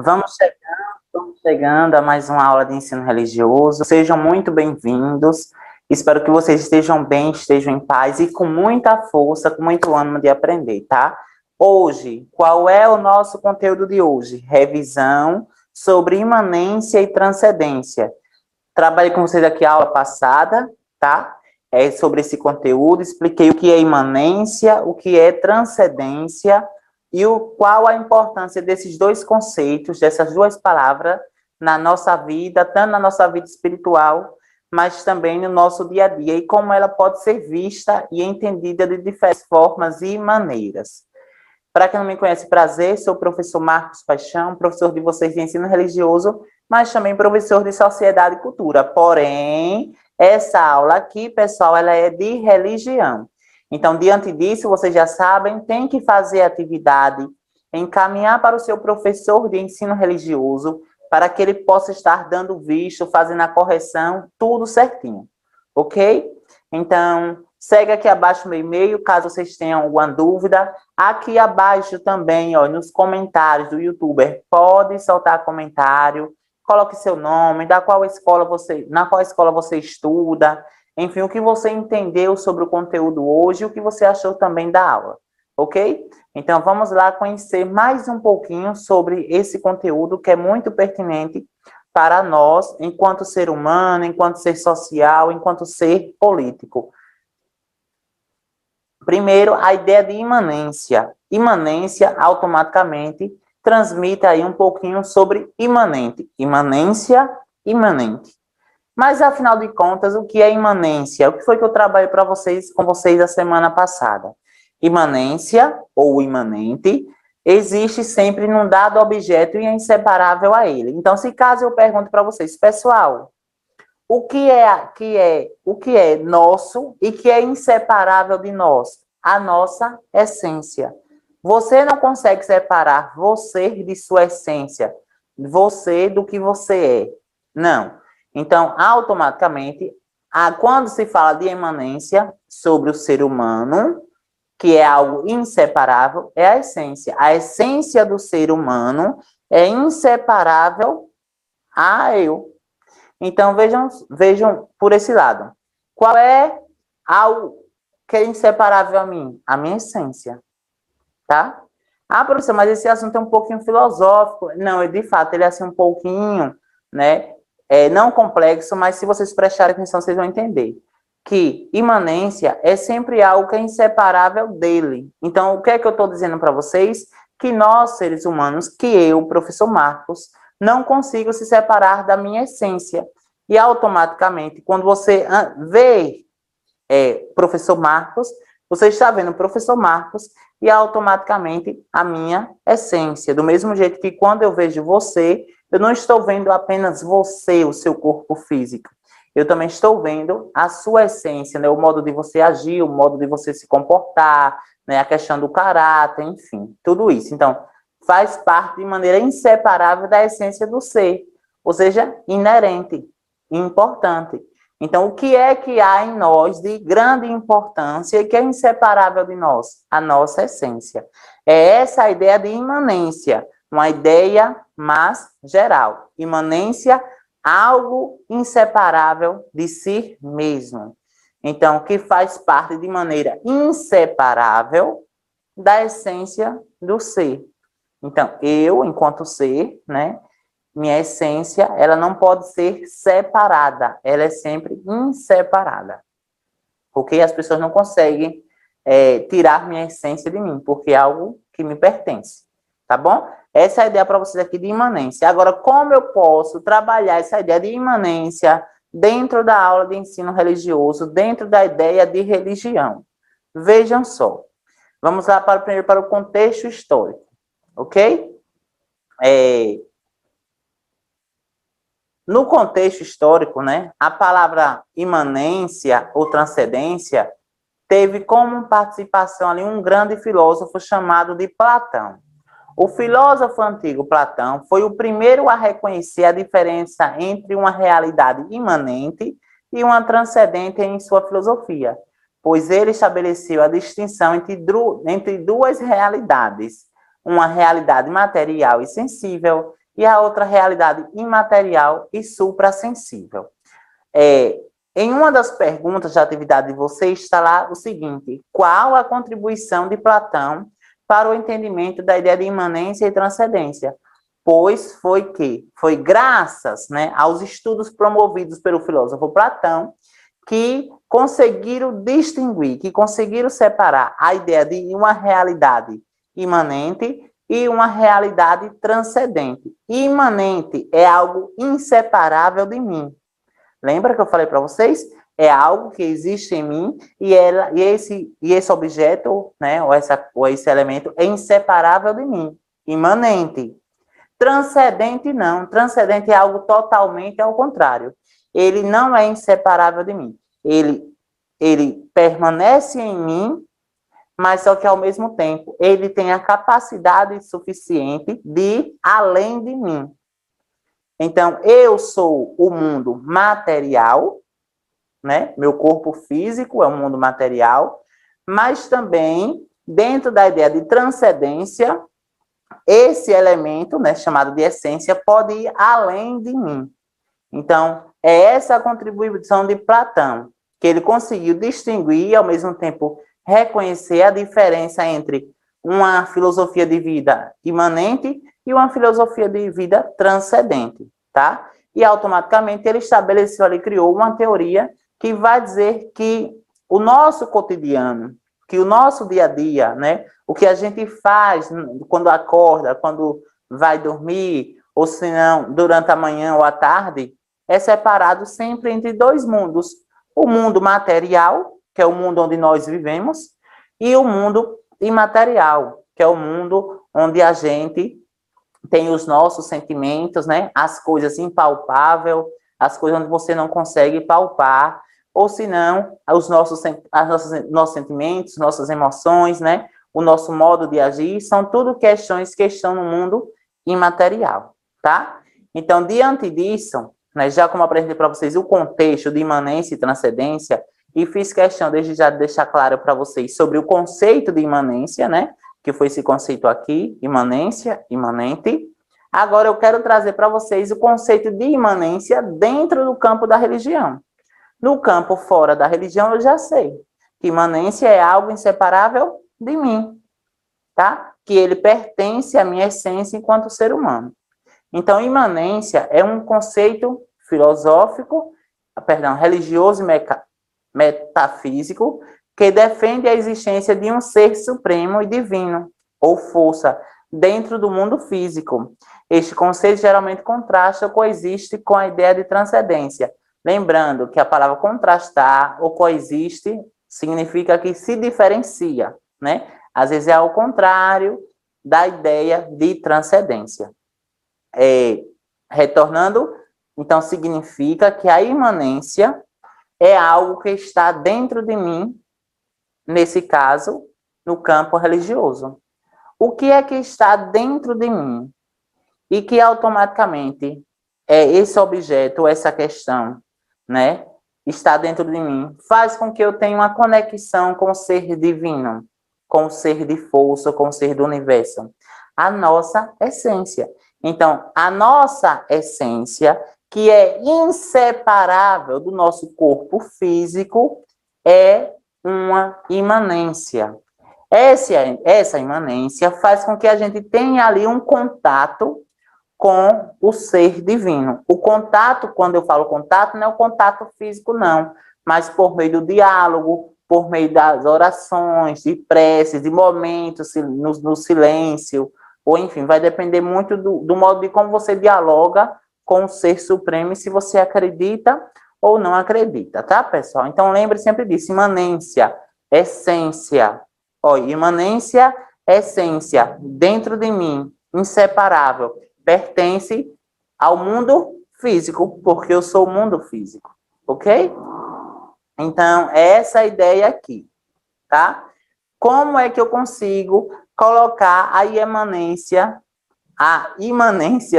Vamos chegando a mais uma aula de ensino religioso. Sejam muito bem-vindos. Espero que vocês estejam bem, estejam em paz e com muita força, com muito ânimo de aprender, tá? Hoje, qual é o nosso conteúdo de hoje? Revisão sobre imanência e transcendência. Trabalhei com vocês aqui a aula passada, tá? Sobre esse conteúdo, expliquei o que é imanência, o que é transcendência e qual a importância desses dois conceitos, dessas duas palavras na nossa vida, tanto na nossa vida espiritual, mas também no nosso dia a dia, e como ela pode ser vista e entendida de diferentes formas e maneiras. Para quem não me conhece, prazer, sou o professor Marcos Paixão, professor de vocês de ensino religioso, mas também professor de sociedade e cultura. Porém, essa aula aqui, pessoal, ela é de religião. Então, diante disso, vocês já sabem, tem que fazer atividade, encaminhar para o seu professor de ensino religioso, para que ele possa estar dando visto, fazendo a correção, tudo certinho. Ok? Então, segue aqui abaixo o meu e-mail, caso vocês tenham alguma dúvida. Aqui abaixo também, ó, nos comentários do YouTuber, pode soltar comentário, coloque seu nome, na qual escola você estuda, enfim, o que você entendeu sobre o conteúdo hoje e o que você achou também da aula, ok? Então, vamos lá conhecer mais um pouquinho sobre esse conteúdo que é muito pertinente para nós, enquanto ser humano, enquanto ser social, enquanto ser político. Primeiro, a ideia de imanência. Imanência, automaticamente, transmite aí um pouquinho sobre imanente. Imanência, imanente. Mas, afinal de contas, o que é imanência? O que foi que eu trabalhei para vocês, com vocês a semana passada? Imanência, ou imanente, existe sempre num dado objeto e é inseparável a ele. Então, se caso eu pergunto para vocês, pessoal, o que é nosso e que é inseparável de nós? A nossa essência. Você não consegue separar você de sua essência, você do que você é. Não. Então, automaticamente, quando se fala de imanência sobre o ser humano, que é algo inseparável, é a essência. A essência do ser humano é inseparável a eu. Então, vejam por esse lado. Qual é algo que é inseparável a mim? A minha essência, tá? Ah, professor, mas esse assunto é um pouquinho filosófico. Não, de fato, ele é assim um pouquinho, né? Não complexo, mas se vocês prestarem atenção, vocês vão entender. Que imanência é sempre algo que é inseparável dele. Então, o que é que eu estou dizendo para vocês? Que nós, seres humanos, que eu, professor Marcos, não consigo se separar da minha essência. E automaticamente, quando você vê professor Marcos, você está vendo o professor Marcos e automaticamente a minha essência. Do mesmo jeito que quando eu vejo você, eu não estou vendo apenas você, o seu corpo físico. Eu também estou vendo a sua essência, né? O modo de você agir, o modo de você se comportar, né? A questão do caráter, enfim, tudo isso. Então, faz parte de maneira inseparável da essência do ser, ou seja, inerente, importante. Então, o que é que há em nós de grande importância e que é inseparável de nós? A nossa essência. É essa a ideia de imanência, uma ideia mais geral. Imanência, algo inseparável de si mesmo. Então, que faz parte de maneira inseparável da essência do ser. Então, eu, enquanto ser, né? Minha essência, ela não pode ser separada, ela é sempre inseparada. Porque as pessoas não conseguem tirar minha essência de mim, porque é algo que me pertence. Tá bom? Essa é a ideia para vocês aqui de imanência. Agora, como eu posso trabalhar essa ideia de imanência dentro da aula de ensino religioso, dentro da ideia de religião? Vejam só. Vamos lá primeiro para o contexto histórico, ok? No contexto histórico, né, a palavra imanência ou transcendência teve como participação ali um grande filósofo chamado de Platão. O filósofo antigo Platão foi o primeiro a reconhecer a diferença entre uma realidade imanente e uma transcendente em sua filosofia, pois ele estabeleceu a distinção entre duas realidades, uma realidade material e sensível e a outra realidade imaterial e suprassensível. Em uma das perguntas da atividade de vocês está lá o seguinte: qual a contribuição de Platão para o entendimento da ideia de imanência e transcendência? Pois foi graças, né, aos estudos promovidos pelo filósofo Platão que conseguiram distinguir, que conseguiram separar a ideia de uma realidade imanente e uma realidade transcendente. Imanente é algo inseparável de mim. Lembra que eu falei para vocês? É algo que existe em mim e esse objeto, né, ou esse elemento é inseparável de mim. Imanente. Transcendente não. Transcendente é algo totalmente ao contrário. Ele não é inseparável de mim. Ele permanece em mim, mas só que ao mesmo tempo ele tem a capacidade suficiente de ir além de mim. Então, eu sou o mundo material, né? Meu corpo físico é o mundo material, mas também, dentro da ideia de transcendência, esse elemento, né, chamado de essência, pode ir além de mim. Então, é essa a contribuição de Platão, que ele conseguiu distinguir e, ao mesmo tempo, reconhecer a diferença entre uma filosofia de vida imanente e uma filosofia de vida transcendente, tá? E, automaticamente, ele estabeleceu ali, criou uma teoria que vai dizer que o nosso cotidiano, que o nosso dia a dia, né, o que a gente faz quando acorda, quando vai dormir, ou se não, durante a manhã ou a tarde, é separado sempre entre dois mundos. O mundo material, que é o mundo onde nós vivemos, e o mundo imaterial, que é o mundo onde a gente tem os nossos sentimentos, né? As coisas impalpáveis, as coisas onde você não consegue palpar, ou se não, nossos sentimentos, nossas emoções, né? O nosso modo de agir, são tudo questões que estão no mundo imaterial, tá? Então, diante disso, né, já como apresentei para vocês o contexto de imanência e transcendência, e fiz questão desde já de deixar claro para vocês sobre o conceito de imanência, né? Que foi esse conceito aqui, imanência, imanente. Agora eu quero trazer para vocês o conceito de imanência dentro do campo da religião. No campo fora da religião, eu já sei que imanência é algo inseparável de mim, tá? Que ele pertence à minha essência enquanto ser humano. Então, imanência é um conceito filosófico, religioso e metafísico, que defende a existência de um ser supremo e divino, ou força, dentro do mundo físico. Este conceito geralmente contrasta ou coexiste com a ideia de transcendência. Lembrando que a palavra contrastar ou coexiste significa que se diferencia, né? Às vezes é ao contrário da ideia de transcendência. Retornando, então significa que a imanência é algo que está dentro de mim, nesse caso, no campo religioso. O que é que está dentro de mim? E que automaticamente esse objeto, essa questão, né, está dentro de mim, faz com que eu tenha uma conexão com o ser divino, com o ser de força, com o ser do universo. A nossa essência. Então, a nossa essência, que é inseparável do nosso corpo físico, é uma imanência. Essa imanência faz com que a gente tenha ali um contato com o ser divino. O contato, quando eu falo contato, não é o contato físico, não, mas por meio do diálogo, por meio das orações, de preces, de momentos no silêncio, ou enfim, vai depender muito do modo de como você dialoga com o ser supremo e se você acredita ou não acredita, tá, pessoal? Então, lembre sempre disso, imanência, essência. Imanência, essência, dentro de mim, inseparável, pertence ao mundo físico, porque eu sou o mundo físico, ok? Então, é essa a ideia aqui, tá? Como é que eu consigo colocar a imanência,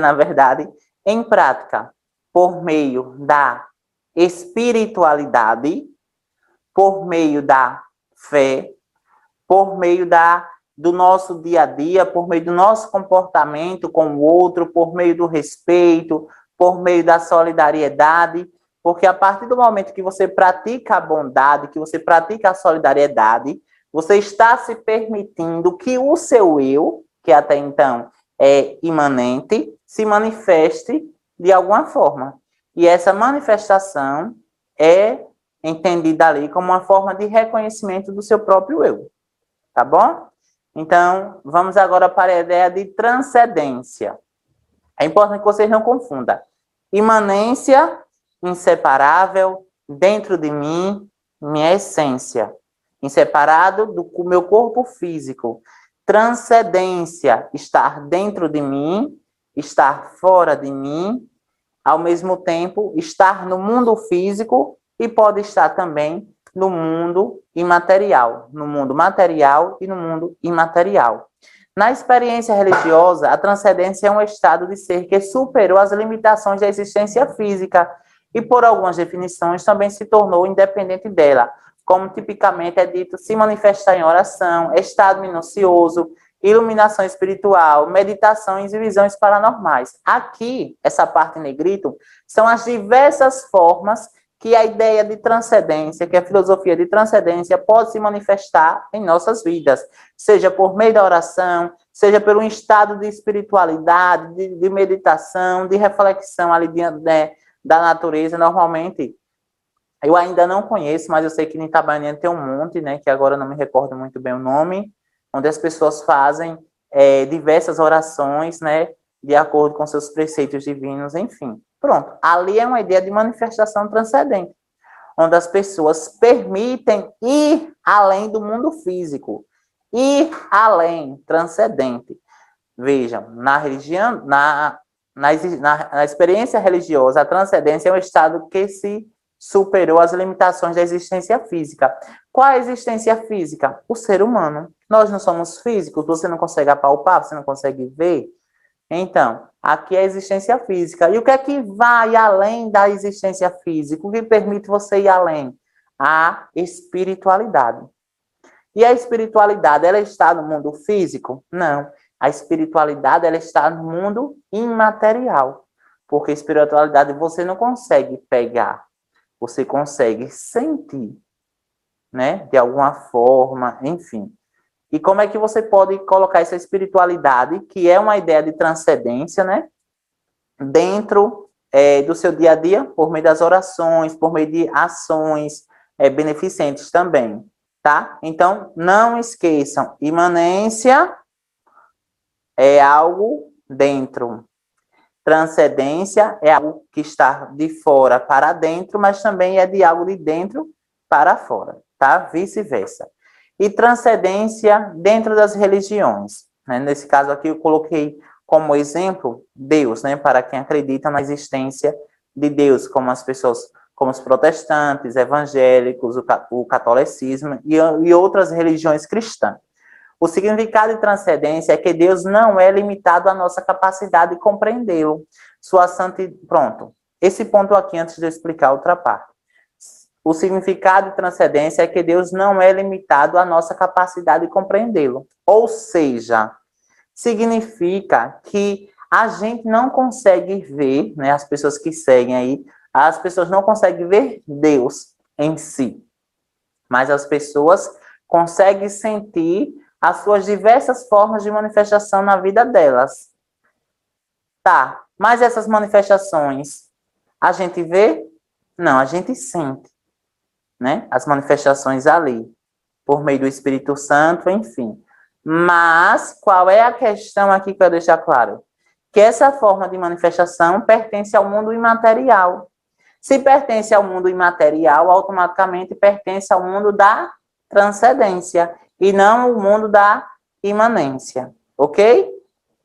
na verdade, em prática? Por meio da espiritualidade, por meio da fé, por meio da do nosso dia a dia, por meio do nosso comportamento com o outro, por meio do respeito, por meio da solidariedade, porque a partir do momento que você pratica a bondade, que você pratica a solidariedade, você está se permitindo que o seu eu, que até então é imanente, se manifeste de alguma forma. E essa manifestação é entendida ali como uma forma de reconhecimento do seu próprio eu. Tá bom? Então, vamos agora para a ideia de transcendência. É importante que vocês não confundam. Imanência, inseparável, dentro de mim, minha essência. Inseparado do meu corpo físico. Transcendência, estar dentro de mim, estar fora de mim, ao mesmo tempo, estar no mundo físico e pode estar também no mundo imaterial, no mundo material e no mundo imaterial. Na experiência religiosa, a transcendência é um estado de ser que superou as limitações da existência física e, por algumas definições, também se tornou independente dela, como tipicamente é dito, se manifestar em oração, estado minucioso, iluminação espiritual, meditações e visões paranormais. Aqui, essa parte em negrito, são as diversas formas que a ideia de transcendência, que a filosofia de transcendência pode se manifestar em nossas vidas, seja por meio da oração, seja por um estado de espiritualidade, de meditação, de reflexão ali da natureza. Normalmente, eu ainda não conheço, mas eu sei que em Itabaiana tem um monte, né, que agora não me recordo muito bem o nome, onde as pessoas fazem diversas orações, né, de acordo com seus preceitos divinos, enfim. Pronto, ali é uma ideia de manifestação transcendente, onde as pessoas permitem ir além do mundo físico, ir além, transcendente. Vejam, na religião, na experiência religiosa, a transcendência é um estado que se superou as limitações da existência física. Qual é a existência física? O ser humano. Nós não somos físicos, você não consegue apalpar, você não consegue ver. Então, aqui é a existência física. E o que é que vai além da existência física? O que permite você ir além? A espiritualidade. E a espiritualidade, ela está no mundo físico? Não. A espiritualidade, ela está no mundo imaterial. Porque a espiritualidade você não consegue pegar, você consegue sentir, né? De alguma forma, enfim. E como é que você pode colocar essa espiritualidade, que é uma ideia de transcendência, né? Dentro do seu dia a dia, por meio das orações, por meio de ações beneficentes também, tá? Então, não esqueçam, imanência é algo dentro. Transcendência é algo que está de fora para dentro, mas também é de algo de dentro para fora, tá? Vice-versa. E transcendência dentro das religiões, né? Nesse caso aqui eu coloquei como exemplo Deus, né? Para quem acredita na existência de Deus, como as pessoas, como os protestantes, evangélicos, o catolicismo e outras religiões cristãs. O significado de transcendência é que Deus não é limitado à nossa capacidade de compreendê-lo. Pronto. Esse ponto aqui, antes de eu explicar outra parte. O significado de transcendência é que Deus não é limitado à nossa capacidade de compreendê-lo. Ou seja, significa que a gente não consegue ver, né, as pessoas que seguem aí, as pessoas não conseguem ver Deus em si. Mas as pessoas conseguem sentir as suas diversas formas de manifestação na vida delas. Tá, mas essas manifestações, a gente vê? Não, a gente sente, né? As manifestações ali, por meio do Espírito Santo, enfim. Mas, qual é a questão aqui que eu deixar claro? Que essa forma de manifestação pertence ao mundo imaterial. Se pertence ao mundo imaterial, automaticamente pertence ao mundo da transcendência e não o mundo da imanência, ok?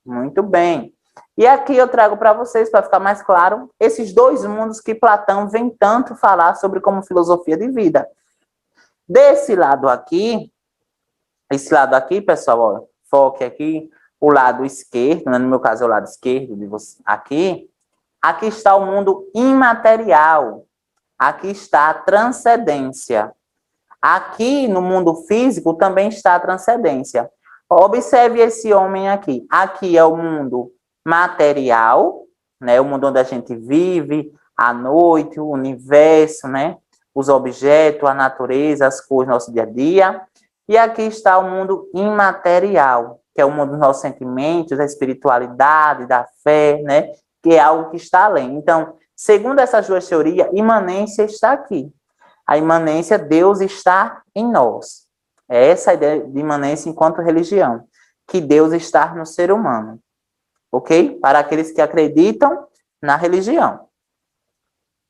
Muito bem. E aqui eu trago para vocês, para ficar mais claro, esses dois mundos que Platão vem tanto falar sobre como filosofia de vida. Desse lado aqui, esse lado aqui, pessoal, ó, foque aqui, o lado esquerdo, né? No meu caso é o lado esquerdo de você, aqui está o mundo imaterial, aqui está a transcendência. Aqui no mundo físico também está a transcendência. Observe esse homem aqui. Aqui é o mundo material, né? O mundo onde a gente vive, a noite, o universo, né? Os objetos, a natureza, as coisas do nosso dia a dia. E aqui está o mundo imaterial, que é o mundo dos nossos sentimentos, da espiritualidade, da fé, né? Que é algo que está além. Então, segundo essas duas teorias, imanência está aqui. A imanência, Deus está em nós. É essa a ideia de imanência enquanto religião, que Deus está no ser humano. Ok? Para aqueles que acreditam na religião.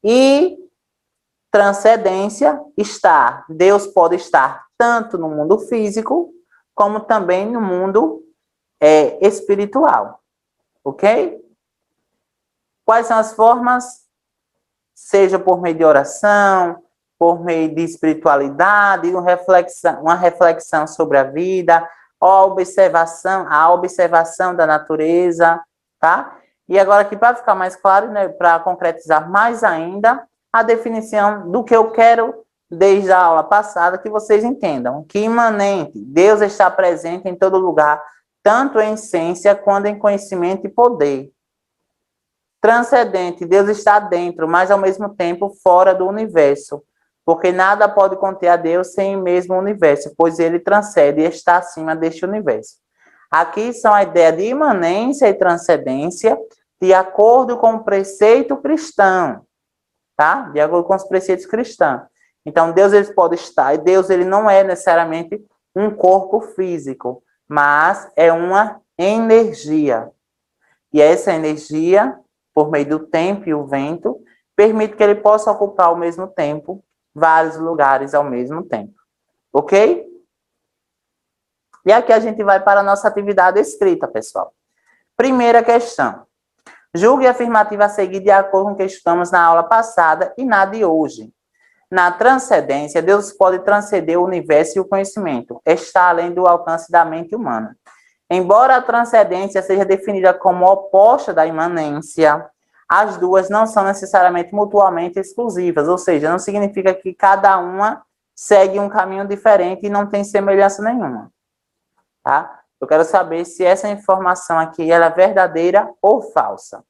E transcendência está, Deus pode estar tanto no mundo físico, como também no mundo espiritual. Ok? Quais são as formas? Seja por meio de oração, por meio de espiritualidade, uma reflexão sobre a vida, a observação da natureza, tá? E agora aqui, para ficar mais claro, né, para concretizar mais ainda, a definição do que eu quero desde a aula passada, que vocês entendam, que imanente, Deus está presente em todo lugar, tanto em essência quanto em conhecimento e poder. Transcendente, Deus está dentro, mas ao mesmo tempo fora do universo, porque nada pode conter a Deus sem o mesmo universo, pois ele transcende e está acima deste universo. Aqui são a ideia de imanência e transcendência, de acordo com o preceito cristão, tá? De acordo com os preceitos cristãos. Então, Deus ele pode estar, e Deus ele não é necessariamente um corpo físico, mas é uma energia. E essa energia, por meio do tempo e o vento, permite que ele possa ocupar ao mesmo tempo vários lugares ao mesmo tempo. Ok? E aqui a gente vai para a nossa atividade escrita, pessoal. Primeira questão. Julgue a afirmativa a seguir de acordo com o que estudamos na aula passada e na de hoje. Na transcendência, Deus pode transcender o universo e o conhecimento. Está além do alcance da mente humana. Embora a transcendência seja definida como oposta da imanência, as duas não são necessariamente mutuamente exclusivas, ou seja, não significa que cada uma segue um caminho diferente e não tem semelhança nenhuma. Tá? Eu quero saber se essa informação aqui ela é verdadeira ou falsa.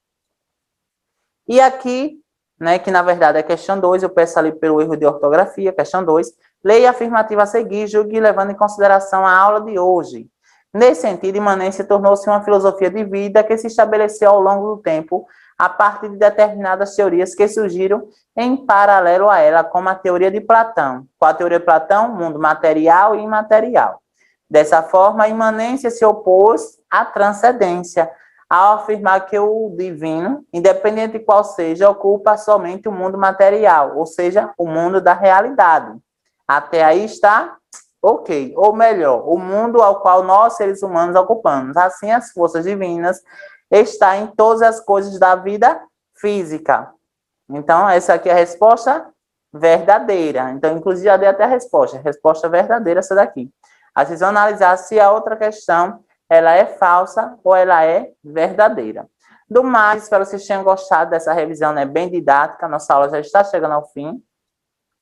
E aqui, né, que na verdade é questão 2, eu peço ali pelo erro de ortografia, questão 2, leia a afirmativa a seguir, julgue levando em consideração a aula de hoje. Nesse sentido, imanência tornou-se uma filosofia de vida que se estabeleceu ao longo do tempo a partir de determinadas teorias que surgiram em paralelo a ela, como a teoria de Platão. Qual a teoria de Platão? Mundo material e imaterial. Dessa forma, a imanência se opôs à transcendência, ao afirmar que o divino, independente de qual seja, ocupa somente o mundo material, ou seja, o mundo da realidade. Até aí está ok, ou melhor, o mundo ao qual nós, seres humanos, ocupamos. Assim, as forças divinas estão em todas as coisas da vida física. Então, essa aqui é a resposta verdadeira. Então, inclusive, já dei até a resposta verdadeira essa daqui. Aí vocês vão analisar se a outra questão, ela é falsa ou ela é verdadeira. Do mais, espero que vocês tenham gostado dessa revisão, né, bem didática. Nossa aula já está chegando ao fim.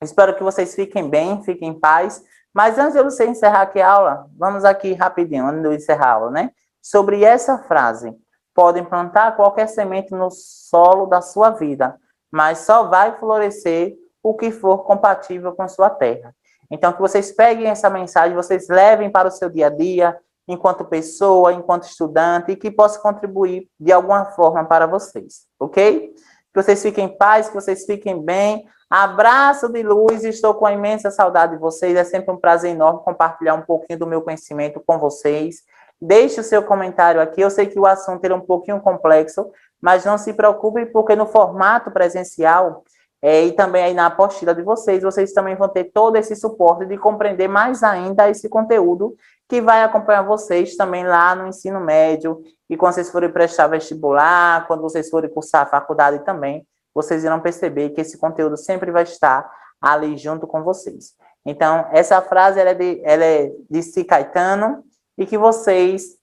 Espero que vocês fiquem bem, fiquem em paz. Mas antes de você encerrar aqui a aula, vamos aqui rapidinho, antes de eu encerrar a aula, né? Sobre essa frase. Podem plantar qualquer semente no solo da sua vida, mas só vai florescer o que for compatível com sua terra. Então, que vocês peguem essa mensagem, vocês levem para o seu dia a dia, enquanto pessoa, enquanto estudante, e que possa contribuir de alguma forma para vocês, ok? Que vocês fiquem em paz, que vocês fiquem bem. Abraço de luz, estou com a imensa saudade de vocês. É sempre um prazer enorme compartilhar um pouquinho do meu conhecimento com vocês. Deixe o seu comentário aqui. Eu sei que o assunto é um pouquinho complexo, mas não se preocupe, porque no formato presencial e também aí na apostila de vocês, vocês também vão ter todo esse suporte de compreender mais ainda esse conteúdo que vai acompanhar vocês também lá no ensino médio e quando vocês forem prestar vestibular, quando vocês forem cursar a faculdade também, vocês irão perceber que esse conteúdo sempre vai estar ali junto com vocês. Então, essa frase ela é de C. Caetano, e que vocês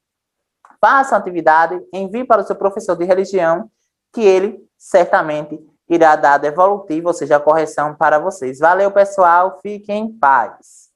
façam atividade, enviem para o seu professor de religião, que ele certamente irá dar a devolutiva, ou seja, a correção para vocês. Valeu, pessoal, fiquem em paz.